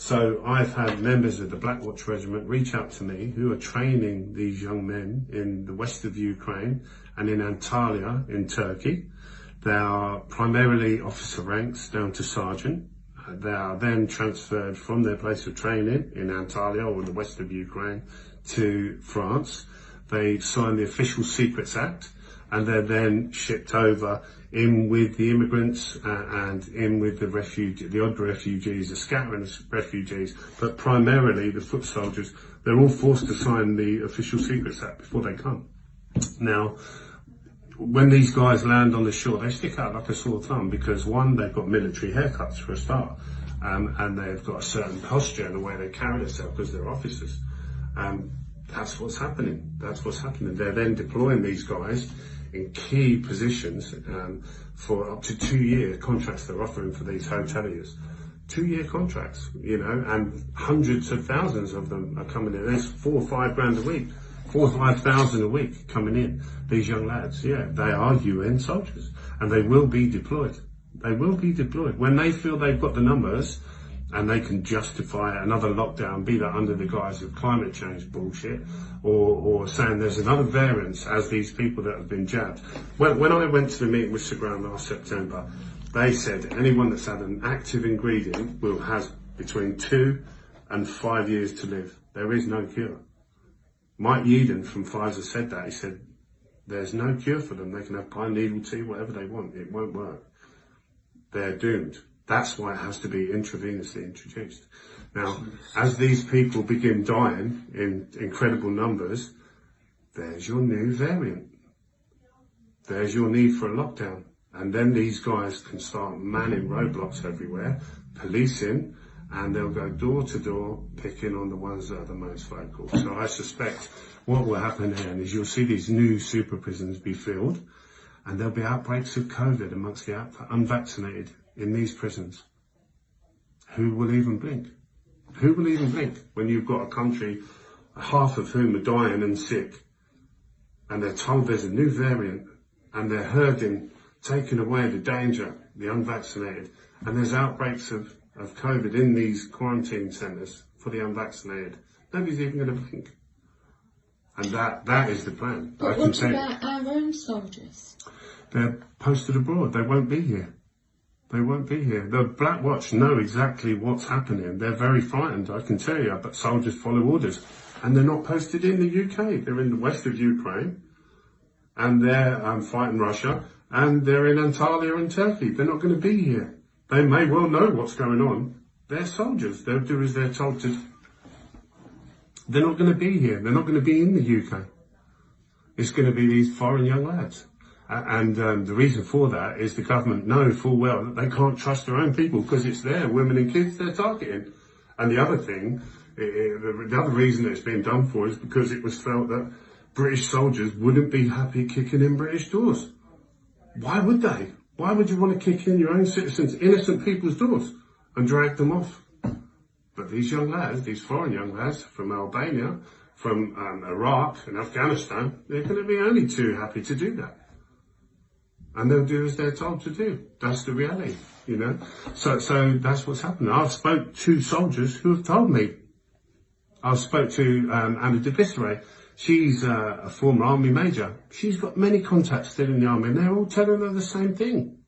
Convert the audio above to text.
So I've had members of the Black Watch Regiment reach out to me who are training these young men in the west of Ukraine and in Antalya in Turkey. They are primarily officer ranks down to sergeant. They are then transferred from their place of training in Antalya or the west of Ukraine to France. They sign the Official Secrets Act, and they're then shipped over in with the immigrants and in with the odd refugees, the scattering refugees, but primarily the foot soldiers. They're all forced to sign the Official Secrets Act before they come. Now, when these guys land on the shore, they stick out like a sore thumb because, one, they've got military haircuts for a start, and they've got a certain posture in the way they carry themselves because they're officers. That's what's happening. That's what's happening. They're then deploying these guys in key positions for up to 2-year contracts they're offering for these hoteliers. 2-year contracts, you know, and hundreds of thousands of them are coming in. There's 4 or 5 grand a week, 4 or 5,000 a week coming in. These young lads, yeah, they are UN soldiers and they will be deployed. They will be deployed. When they feel they've got the numbers and they can justify another lockdown, be that under the guise of climate change bullshit, or saying there's another variant as these people that have been jabbed. When I went to the meeting with Segram last September, they said anyone that's had an active ingredient will have between 2 and 5 years to live. There is no cure. Mike Yeadon from Pfizer said that. He said there's no cure for them. They can have pine needle tea, whatever they want. It won't work. They're doomed. That's why it has to be intravenously introduced. Now, as these people begin dying in incredible numbers, there's your new variant. There's your need for a lockdown. And then these guys can start manning roadblocks everywhere, policing, and they'll go door to door, picking on the ones that are the most vocal. So I suspect what will happen here is you'll see these new super prisons be filled, and there'll be outbreaks of COVID amongst the unvaccinated in these prisons. Who will even blink? Who will even blink when you've got a country, half of whom are dying and sick, and they're told there's a new variant, and they're herding, taking away the danger, the unvaccinated, and there's outbreaks of COVID in these quarantine centres for the unvaccinated. Nobody's even going to blink. And that is the plan. But what about our own soldiers? They're posted abroad. They won't be here. They won't be here. The Black Watch know exactly what's happening. They're very frightened, I can tell you, but soldiers follow orders. And they're not posted in the UK. They're in the west of Ukraine, and they're fighting Russia, and they're in Antalya in Turkey. They're not going to be here. They may well know what's going on. They're soldiers. They'll do as they're told to. They're not going to be here. They're not going to be in the UK. It's going to be these foreign young lads. And the reason for that is the government know full well that they can't trust their own people because it's their women and kids they're targeting. And the other thing, the other reason it's being done for is because it was felt that British soldiers wouldn't be happy kicking in British doors. Why would they? Why would you want to kick in your own citizens, innocent people's doors and drag them off? But these young lads, these foreign young lads from Albania, from Iraq and Afghanistan, they're going to be only too happy to do that. And they'll do as they're told to do. That's the reality, you know. So that's what's happening. I've spoke to soldiers who have told me. I spoke to Anna de Bisseret. She's a former army major. She's got many contacts still in the army, and they're all telling her the same thing.